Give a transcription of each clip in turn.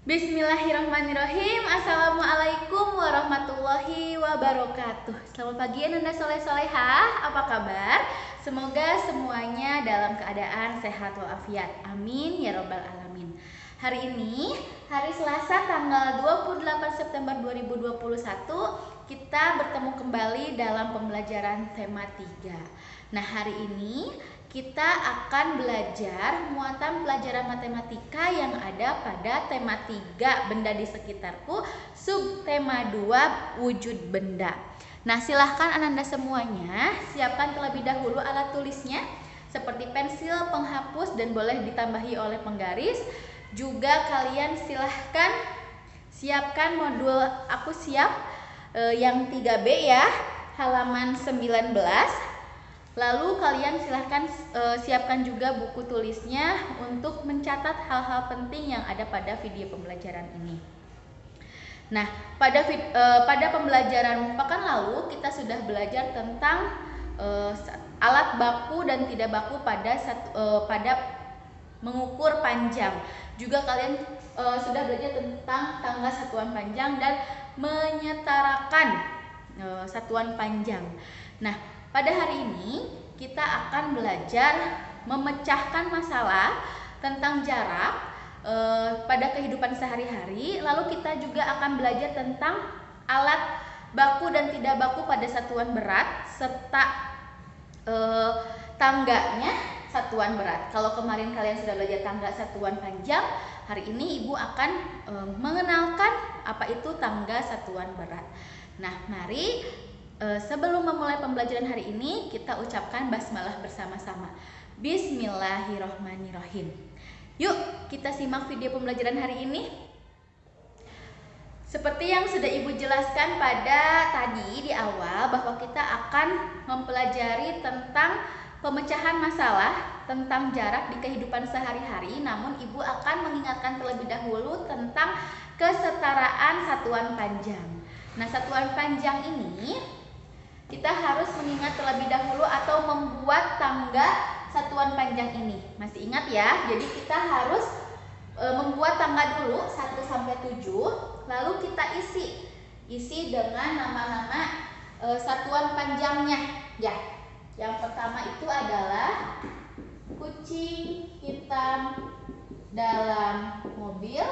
Bismillahirrahmanirrahim. Assalamualaikum warahmatullahi wabarakatuh. Selamat pagi Ananda soleh-solehah. Apa kabar? Semoga semuanya dalam keadaan sehat walafiat. Amin ya robbal alamin. Hari ini, hari Selasa tanggal 28 September 2021, kita bertemu kembali dalam pembelajaran tema 3. Nah, hari ini kita akan belajar muatan pelajaran matematika yang ada pada tema 3 benda di sekitarku, subtema 2 wujud benda. Nah, silahkan Ananda semuanya siapkan terlebih dahulu alat tulisnya seperti pensil, penghapus, dan boleh ditambahi oleh penggaris. Juga kalian silahkan siapkan modul Aku Siap yang 3B ya, halaman 19. Lalu kalian silahkan siapkan juga buku tulisnya untuk mencatat hal-hal penting yang ada pada video pembelajaran ini. Nah, pada pembelajaran pekan lalu kita sudah belajar tentang alat baku dan tidak baku pada mengukur panjang. Juga kalian sudah belajar tentang tangga satuan panjang dan menyetarakan satuan panjang. Nah, pada hari ini kita akan belajar memecahkan masalah tentang jarak pada kehidupan sehari-hari. Lalu kita juga akan belajar tentang alat baku dan tidak baku pada satuan berat serta tangganya satuan berat. Kalau kemarin kalian sudah belajar tangga satuan panjang, hari ini Ibu akan mengenalkan apa itu tangga satuan berat. Nah, mari sebelum memulai pembelajaran hari ini, kita ucapkan basmalah bersama-sama. Bismillahirrohmanirrohim. Yuk, kita simak video pembelajaran hari ini. Seperti yang sudah Ibu jelaskan pada tadi di awal, bahwa kita akan mempelajari tentang pemecahan masalah tentang jarak di kehidupan sehari-hari. Namun Ibu akan mengingatkan terlebih dahulu tentang kesetaraan satuan panjang. Nah, satuan panjang ini kita harus mengingat terlebih dahulu atau membuat tangga satuan panjang ini. Masih ingat ya? Jadi kita harus membuat tangga dulu 1 sampai 7, lalu kita isi dengan nama-nama satuan panjangnya. Ya. Yang pertama itu adalah kucing hitam dalam mobil,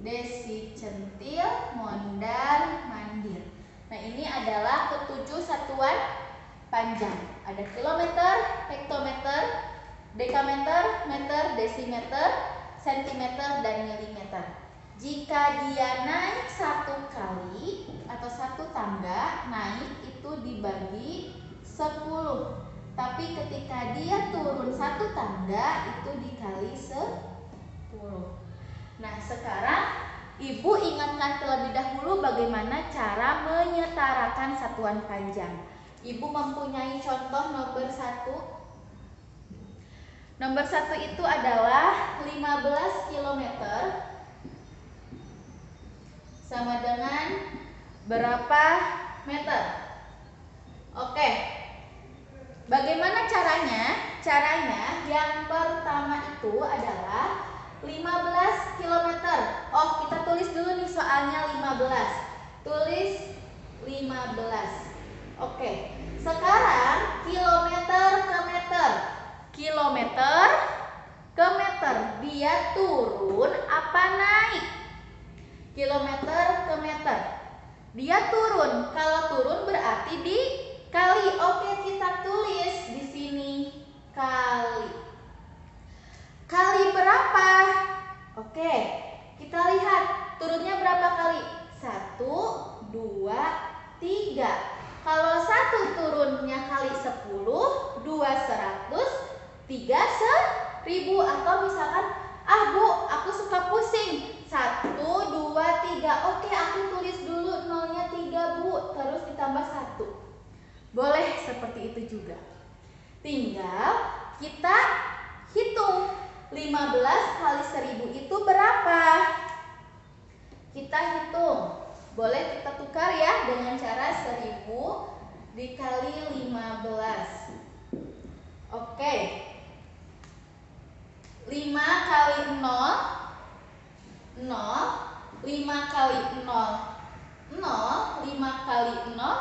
Desi centil, mondar mandir. Nah, ini adalah ketujuh satuan panjang. Ada kilometer, hektometer, dekameter, meter, desimeter, sentimeter, dan milimeter. Jika dia naik satu kali atau satu tangga, naik itu dibagi 10. Tapi ketika dia turun satu tangga, itu dikali 10. Nah, sekarang Ibu ingatkan terlebih dahulu bagaimana cara menyetarakan satuan panjang. Ibu mempunyai contoh nomor 1. Nomor 1 itu adalah 15 km sama dengan berapa meter? Oke. Bagaimana caranya? Caranya yang pertama itu adalah 15 km. Oh, kita tulis dulu nih soalnya 15. Tulis 15. Oke. Sekarang kilometer ke meter. Kilometer ke meter. Dia turun apa naik? Kilometer ke meter. Dia turun. Kalau turun berarti dikali. Oke, kita tulis di sini kali. Kali berapa? Oke, kita lihat turunnya berapa kali? 1, 2, 3. Kalau 1 turunnya kali 10, 2 100, 3 1000. Atau misalkan, Bu, aku suka pusing. 1, 2, 3. Oke, aku tulis dulu nolnya 3, Bu. Terus ditambah 1. Boleh seperti itu juga. Tinggal kita hitung. 15 kali 1000 itu berapa? Kita hitung. Boleh kita tukar ya dengan cara 1000 dikali 15. Oke. 5 kali 0, 0 0, 5 kali 0, 0, 5 kali 0,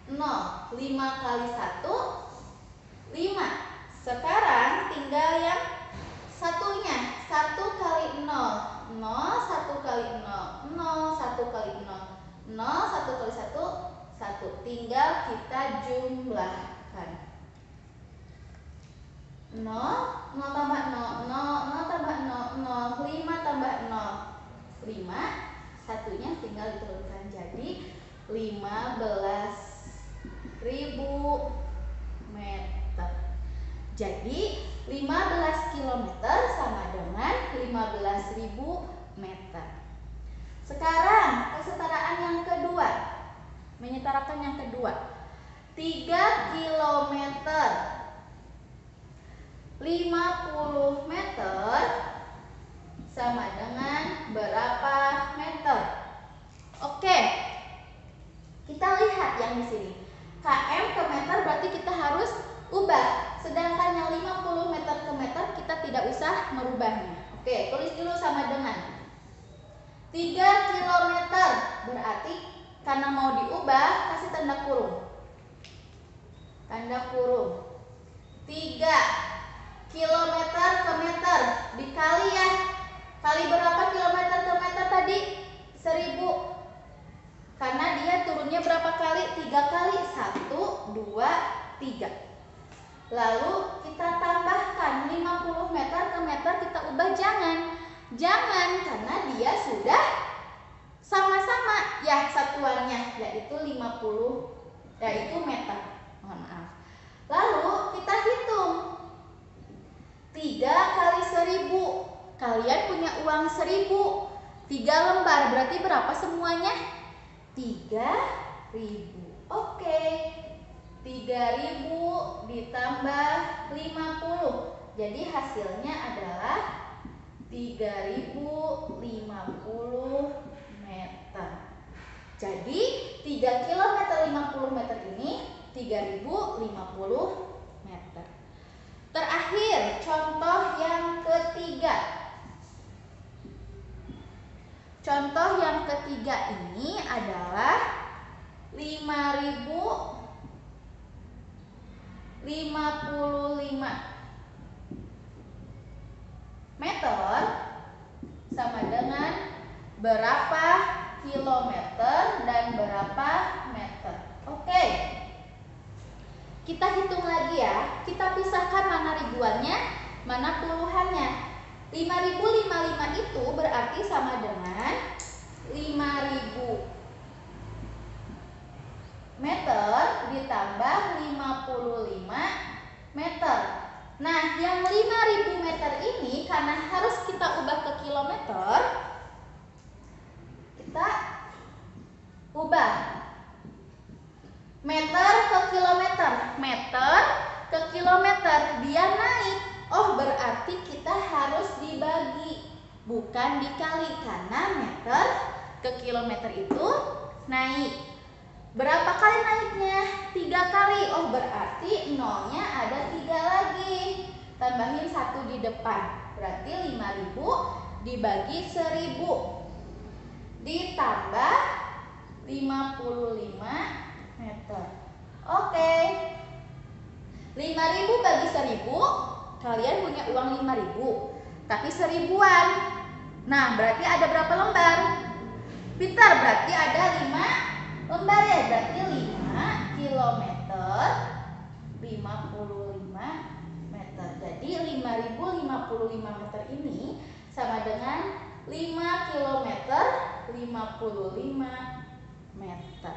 0, 5 kali 1, 5. Sekarang tinggal yang satunya, 1 kali 0, 0, 1 kali 0, 0, 1 kali 0, 0, 1 kali 1, 1. Tinggal kita jumlahkan. 0, 0 tambah 0, 0, 0 tambah 0, 0, 5 tambah 0, 5. Satunya tinggal diturunkan. Jadi 15.000 meter. Jadi 15 km sama dengan 15.000 meter. Sekarang kesetaraan yang kedua. Menyetarakan yang kedua. 3 km 50 meter sama dengan berapa meter? Oke. Kita lihat yang di sini. km ke meter berarti kita harus ubah. Sedangkan yang 50 meter ke meter kita tidak usah merubahnya. Oke, tulis dulu sama dengan 3 km. Berarti karena mau diubah, kasih tanda kurung. Tanda kurung. 3 kilometer ke meter dikali ya. Kali berapa kilometer ke meter tadi? 1000. Karena dia turunnya berapa kali? 3 kali. 1, 2, 3. Lalu kita tambahkan 50 meter ke meter kita ubah jangan karena dia sudah sama-sama ya satuannya yaitu 50 yaitu meter. Mohon maaf. Lalu kita hitung 3 kali 1000. Kalian punya uang 1000, 3 lembar berarti berapa semuanya? 3.000. Oke. 3.000 ditambah 50. Jadi hasilnya adalah 3.050 meter. Jadi 3 km 50 meter ini 3.050 meter. Terakhir, contoh yang ketiga. Contoh yang ketiga ini adalah 5.055 meter sama dengan berapa kilometer dan berapa meter. Oke. Kita hitung lagi ya. Kita pisahkan mana ribuannya, mana puluhannya. 5.055 itu berarti sama dengan 5.000 meter ditambah 55 meter. Nah, yang 5.000 meter ini karena harus kita ubah ke kilometer, kita ubah meter ke kilometer, meter ke kilometer, dia naik. Oh, berarti kita harus dibagi, bukan dikali, karena meter ke kilometer itu naik. Berapa kali naiknya? 3 kali. Oh, berarti nolnya ada 3 lagi. Tambahin 1 di depan. Berarti 5.000 dibagi 1.000 ditambah 55 meter. Oke. 5.000 bagi 1.000. Kalian punya uang 5.000, tapi 1.000-an. Nah, berarti ada berapa lembar? Pintar, berarti ada 5 lembar ya. Berarti 5 kilometer 55 meter. Jadi 5.055 meter ini sama dengan 5 kilometer 55 meter.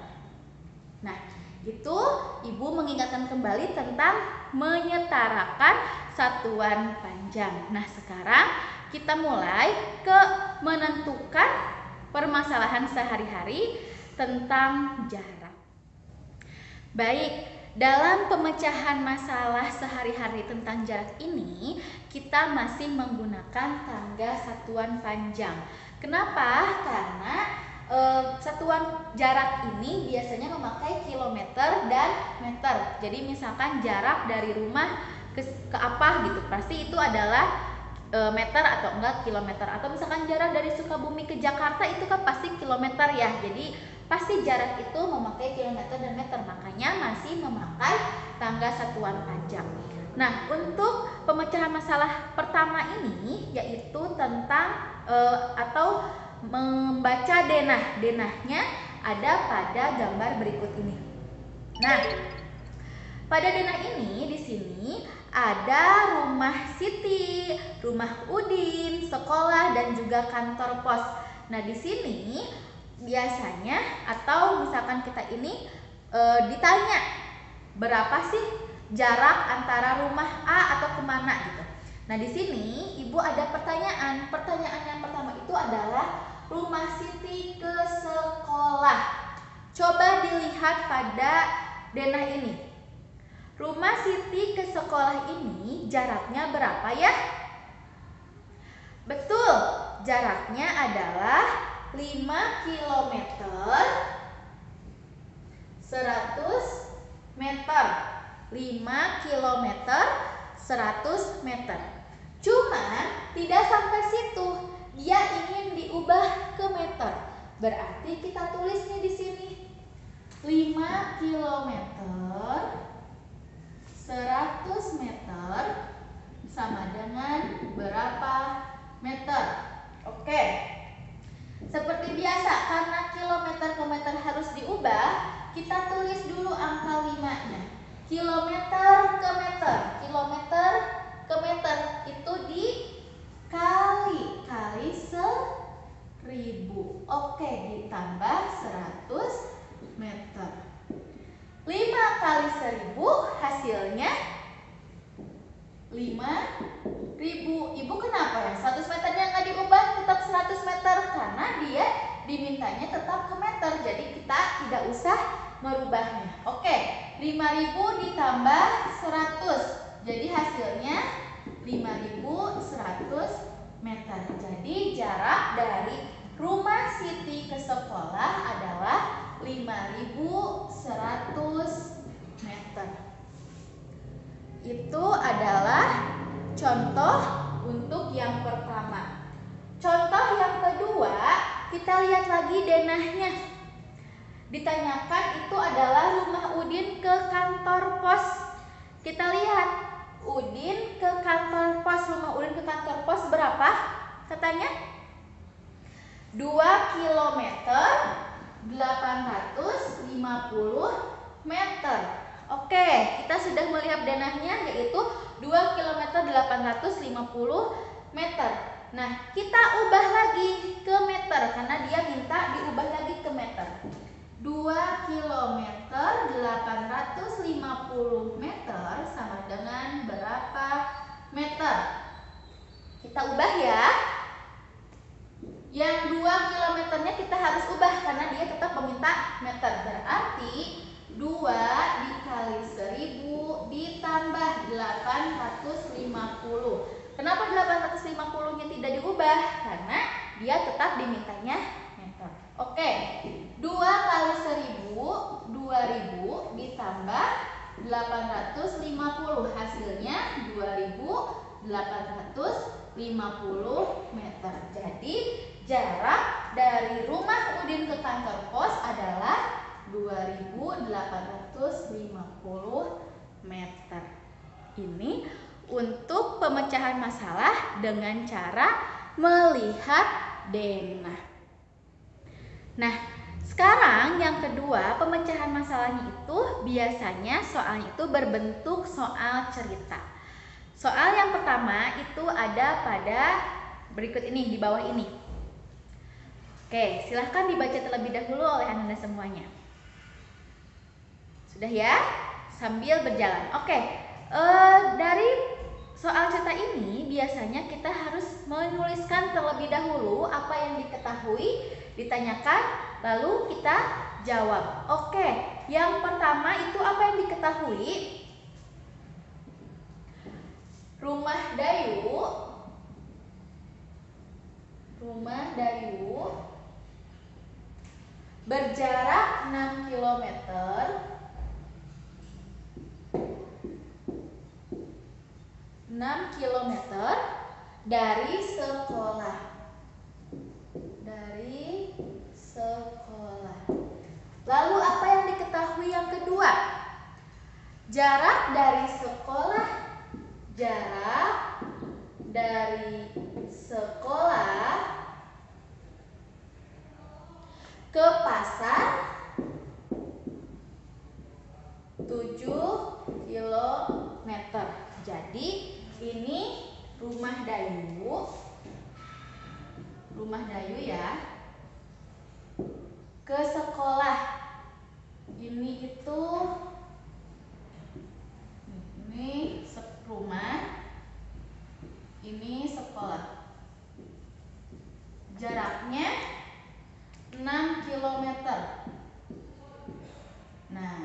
Nah, itu Ibu mengingatkan kembali tentang menyetarakan satuan panjang. Nah, sekarang kita mulai ke menentukan permasalahan sehari-hari tentang jarak. Baik, dalam pemecahan masalah sehari-hari tentang jarak ini, kita masih menggunakan tangga satuan panjang. Kenapa? Karena satuan jarak ini biasanya memakai kilometer dan meter. Jadi misalkan jarak dari rumah ke apa gitu, pasti itu adalah meter atau enggak kilometer. Atau misalkan jarak dari Sukabumi ke Jakarta itu kan pasti kilometer ya. Jadi pasti jarak itu memakai kilometer dan meter, makanya masih memakai tangga satuan pajak. Nah, untuk pemecahan masalah pertama ini yaitu tentang atau membaca denah. Denahnya ada pada gambar berikut ini. Nah, pada denah ini di sini ada rumah Siti, rumah Udin, sekolah dan juga kantor pos. Nah, di sini biasanya atau misalkan kita ini ditanya berapa sih jarak antara rumah A atau kemana gitu. Nah, di sini Ibu ada pertanyaan. Pertanyaan yang pertama itu adalah rumah Siti ke sekolah. Coba dilihat pada denah ini. Rumah Siti ke sekolah ini jaraknya berapa ya? Betul, jaraknya adalah 5 km 100 meter. 5 km 100 meter. Cuman tidak sampai situ. Dia ingin diubah ke meter. Berarti kita tulis nih di sini. 5 km 100 meter sama dengan berapa meter? Oke. Seperti biasa, karena kilometer ke meter harus diubah, kita tulis dulu angka 5-nya. Kilometer ke meter. Kilometer ke meter itu dikali 1000. Oke, ditambah 100 meter. 5 kali 1000 hasilnya 5000. Ibu kenapa ya 100 meternya nggak diubah tetap 100 meter? Karena dia dimintanya tetap ke meter, jadi kita tidak usah merubahnya. Oke, 5000 ditambah 100, jadi hasilnya 5100 meter. Jadi jarak dari rumah Siti ke sekolah adalah 5100 meter. Itu adalah contoh untuk yang pertama. Contoh yang kedua, kita lihat lagi denahnya. Ditanyakan itu adalah rumah Udin ke kantor pos. Kita lihat, Udin ke kantor pos, rumah Udin ke kantor pos berapa? Katanya 2 km 850 meter. Oke, kita sudah melihat denahnya yaitu 2 km 850 meter. Nah, kita ubah lagi ke meter karena dia minta diubah lagi ke meter. 2 km 850 meter sama dengan berapa meter? Kita ubah ya. Yang 2 kilometernya kita harus ubah karena dia tetap meminta meter. Berarti 2 dikali 1000 ditambah 850. Kenapa 850-nya tidak diubah? Karena dia tetap dimintanya meter. Oke, 2 kali 1000 2000 ditambah 850, hasilnya 2850 meter. Jadi jarak dari rumah Udin ke kantor pos adalah 2850 meter. Ini untuk pemecahan masalah dengan cara melihat denah. Nah, sekarang yang kedua, pemecahan masalahnya itu biasanya soalnya itu berbentuk soal cerita. Soal yang pertama itu ada pada berikut ini, di bawah ini. Oke, silahkan dibaca terlebih dahulu oleh Anda semuanya. Sudah ya? Sambil berjalan. Oke, dari soal cerita ini biasanya kita harus menuliskan terlebih dahulu apa yang diketahui, ditanyakan, lalu kita jawab. Oke, yang pertama itu apa yang diketahui? Rumah Dayu berjarak 6 km 6 km dari sekolah. Dari sekolah. Lalu apa yang diketahui yang kedua? Jarak dari sekolah. Jarak dari sekolah ke pasar 7 kilometer. Jadi ini rumah Dayu. Rumah Dayu ya. Ke sekolah. Ini itu rumah. Ini sekolah. Jaraknya 6 kilometer. Nah,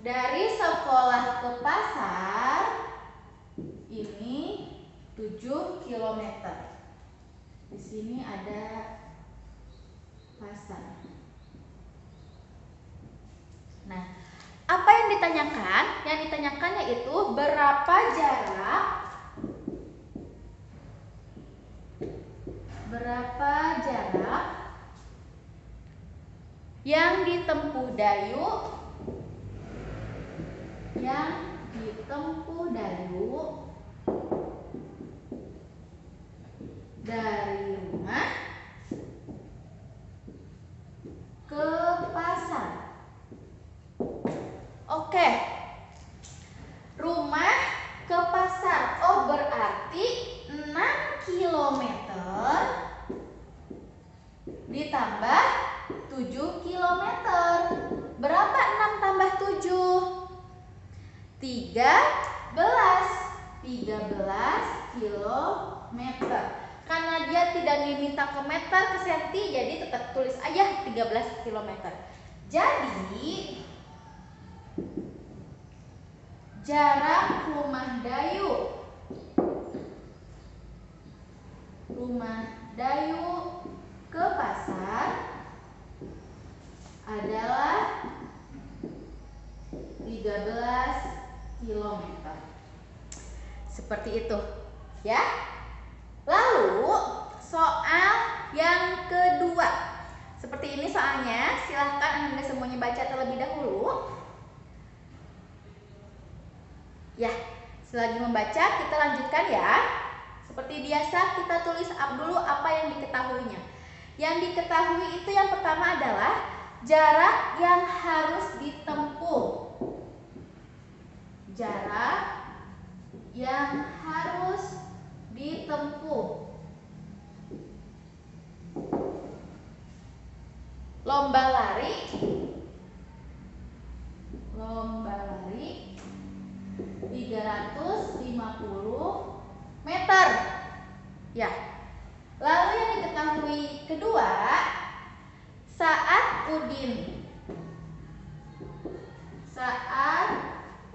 dari sekolah ke pasar ini 7 kilometer. Di sini ada pasar. Nah, apa yang ditanyakan? Yang ditanyakan yaitu berapa jarak yang ditempuh Dayu dari rumah ke pasar. Oke. Rumah ke pasar. Oh, berarti 6 kilometer ditambah 7 kilometer. Berapa 6 tambah 7? 13 kilometer. Karena dia tidak diminta ke meter, ke senti, jadi tetap tulis aja 13 kilometer. Jadi jarak rumah Dayu ke pasar adalah 13 kilometer. Seperti itu, ya. Lalu soal yang kedua. Seperti ini soalnya, silahkan Anda semuanya baca terlebih dahulu. Ya, selagi membaca kita lanjutkan ya. Seperti biasa kita tulis dulu apa yang diketahuinya. Yang diketahui itu yang pertama adalah jarak yang harus ditempuh. Jarak yang harus ditempuh. Lomba lari 350 meter. Ya. Lalu yang diketahui kedua, saat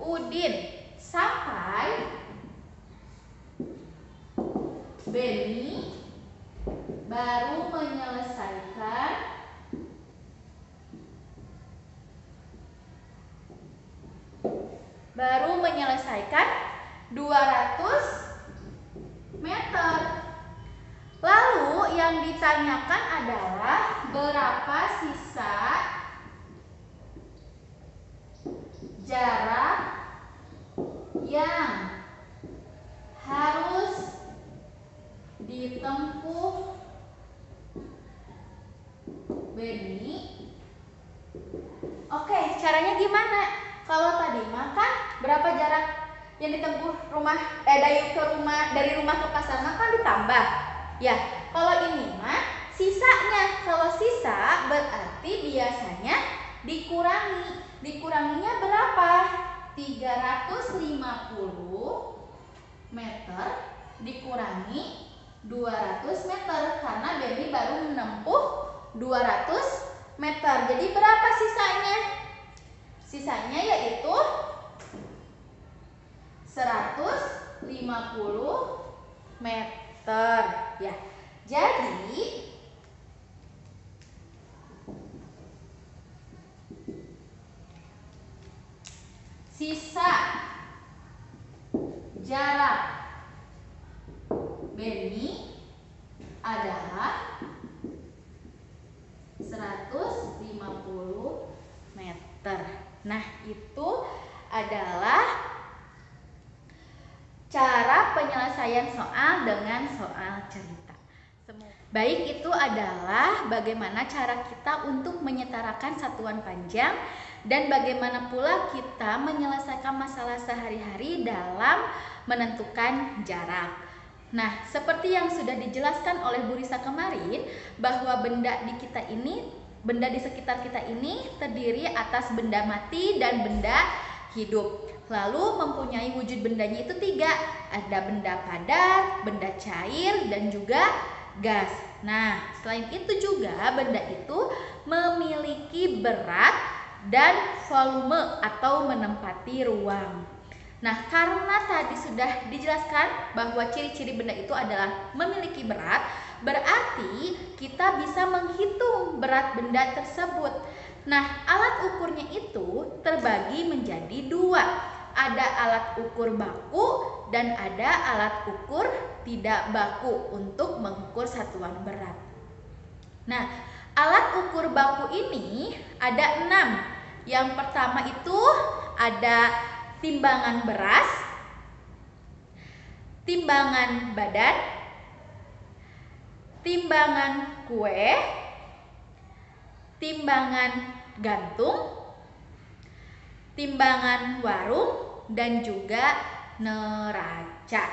Udin sampai Beni baru menyelesaikan baru menyelesaikan 200 meter. Lalu yang ditanyakan adalah berapa sisa jarak yang harus ditempuh Beni. Oke, caranya gimana? Kalau tadi makan berapa jarak yang ditempuh dari rumah ke pasar makan ditambah. Ya, kalau ini mah sisanya. Kalau sisa berarti biasanya dikurangi. Dikuranginya berapa? 350 meter dikurangi 200 meter karena Beni baru menempuh 200 meter. Jadi berapa sisanya? Sisanya yaitu 150 meter. Ya. Jadi sisa jarak Beni adalah 150 meter. Nah, itu adalah cara penyelesaian soal dengan soal cerita. Baik, itu adalah bagaimana cara kita untuk menyetarakan satuan panjang dan bagaimana pula kita menyelesaikan masalah sehari-hari dalam menentukan jarak. Nah, seperti yang sudah dijelaskan oleh Bu Risa kemarin, bahwa benda di sekitar kita ini terdiri atas benda mati dan benda hidup. Lalu mempunyai wujud bendanya itu 3. Ada benda padat, benda cair, dan juga gas. Nah, selain itu juga benda itu memiliki berat dan volume atau menempati ruang. Nah, karena tadi sudah dijelaskan bahwa ciri-ciri benda itu adalah memiliki berat, berarti kita bisa menghitung berat benda tersebut. Nah, alat ukurnya itu terbagi menjadi 2. Ada alat ukur baku dan ada alat ukur tidak baku untuk mengukur satuan berat. Nah, alat ukur baku ini ada 6. Yang pertama itu ada timbangan beras, timbangan badan, timbangan kue, timbangan gantung, timbangan warung, dan juga neraca.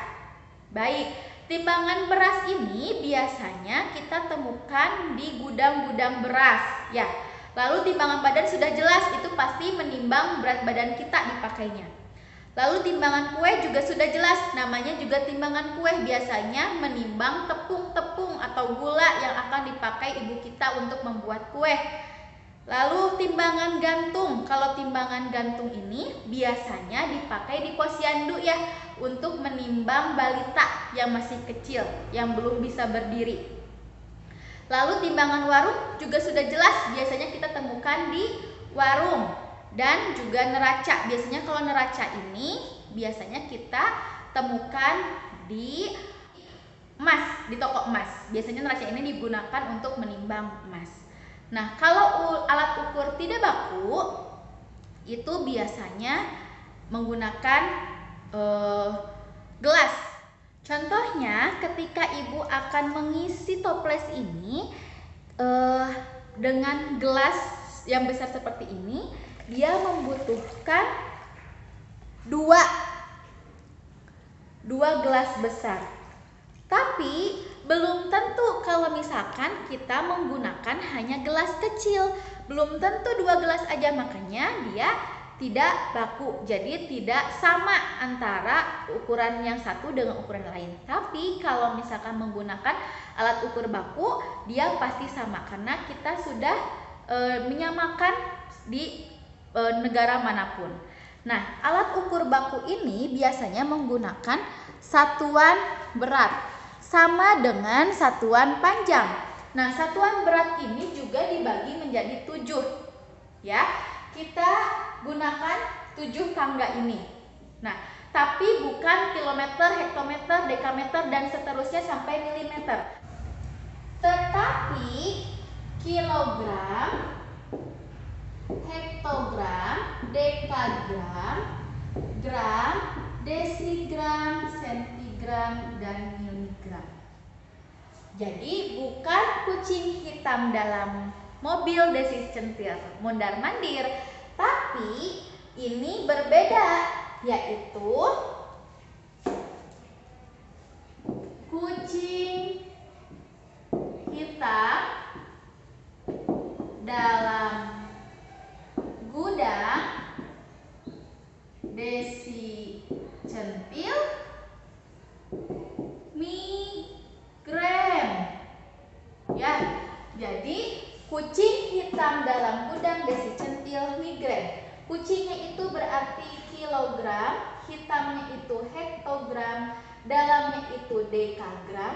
Baik, timbangan beras ini biasanya kita temukan di gudang-gudang beras, ya. Lalu timbangan badan sudah jelas, itu pasti menimbang berat badan kita dipakainya. Lalu timbangan kue juga sudah jelas, namanya juga timbangan kue, biasanya menimbang tepung-tepung atau gula yang akan dipakai ibu kita untuk membuat kue. Lalu timbangan gantung, kalau timbangan gantung ini biasanya dipakai di posyandu ya, untuk menimbang balita yang masih kecil, yang belum bisa berdiri. Lalu timbangan warung juga sudah jelas, biasanya kita temukan di warung. Dan juga neraca, biasanya kalau neraca ini biasanya kita temukan di emas, di toko emas. Biasanya neraca ini digunakan untuk menimbang emas. Nah, kalau alat ukur tidak baku itu biasanya menggunakan gelas. Contohnya ketika ibu akan mengisi toples ini dengan gelas yang besar seperti ini, dia membutuhkan dua gelas besar. Tapi belum tentu kalau misalkan kita menggunakan hanya gelas kecil, belum tentu 2 gelas aja, makanya dia tidak baku, jadi tidak sama antara ukuran yang satu dengan ukuran lain. Tapi kalau misalkan menggunakan alat ukur baku, dia pasti sama karena kita sudah menyamakan di negara manapun. Nah, alat ukur baku ini biasanya menggunakan satuan berat sama dengan satuan panjang. Nah, satuan berat ini juga dibagi menjadi 7, ya. Kita gunakan 7 tangga ini. Nah, tapi bukan kilometer, hektometer, dekameter, dan seterusnya sampai milimeter. Tetapi kilogram, hektogram, dekagram, gram, desigram, sentigram, dan miligram. Jadi bukan kucing hitam dalam mobil Desi centil mondar mandir, tapi ini berbeda, yaitu kucing hitam dalam gudang Desi centil migram, ya. Jadi kucing hitam dalam gudang Desi centil migram. Kucingnya itu berarti kilogram, hitamnya itu hektogram, dalamnya itu dekagram,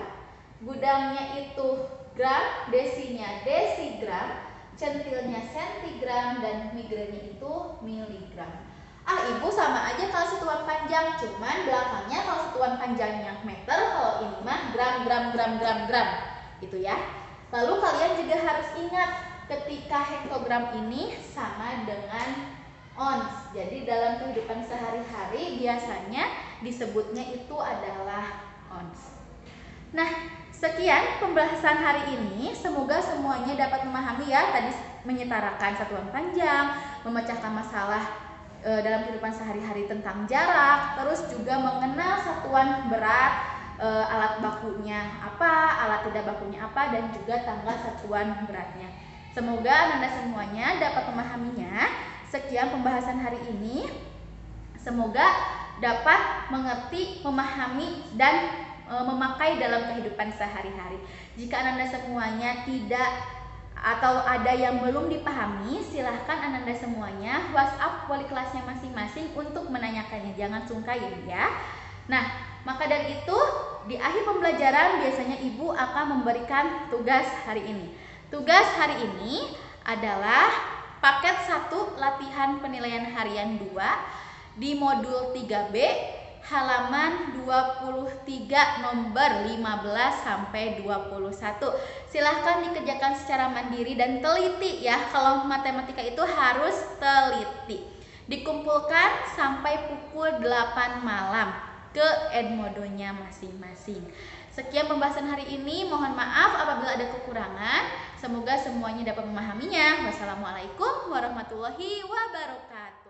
gudangnya itu gram, desinya desigram, centilnya sentigram, dan migramnya itu miligram. Ibu sama aja kalau satuan panjang panjang, cuman belakangnya kalau satuan panjangnya meter, kalau ini mah gram gitu ya. Lalu kalian juga harus ingat ketika hektogram ini sama dengan ons. Jadi dalam kehidupan sehari-hari biasanya disebutnya itu adalah ons. Nah, sekian pembahasan hari ini. Semoga semuanya dapat memahami ya, tadi menyetarakan satuan panjang, memecahkan masalah dalam kehidupan sehari-hari tentang jarak, terus juga mengenal satuan berat, alat bakunya apa, alat tidak bakunya apa, dan juga tanggal satuan beratnya. Semoga Anda semuanya dapat memahaminya. Sekian pembahasan hari ini. Semoga dapat mengerti, memahami, dan memakai dalam kehidupan sehari-hari. Jika Anda semuanya tidak atau ada yang belum dipahami, silahkan Anda semuanya WhatsApp wali kelasnya masing-masing untuk menanyakannya. Jangan sungkan ya. Nah, maka dari itu di akhir pembelajaran biasanya Ibu akan memberikan tugas hari ini. Tugas hari ini adalah paket 1 latihan penilaian harian 2 di modul 3B halaman 23 nomor 15 sampai 21. Silahkan dikerjakan secara mandiri dan teliti ya. Kalau matematika itu harus teliti. Dikumpulkan sampai pukul 8 malam ke Edmodo-nya masing-masing. Sekian pembahasan hari ini. Mohon maaf apabila ada kekurangan. Semoga semuanya dapat memahaminya. Wassalamualaikum warahmatullahi wabarakatuh.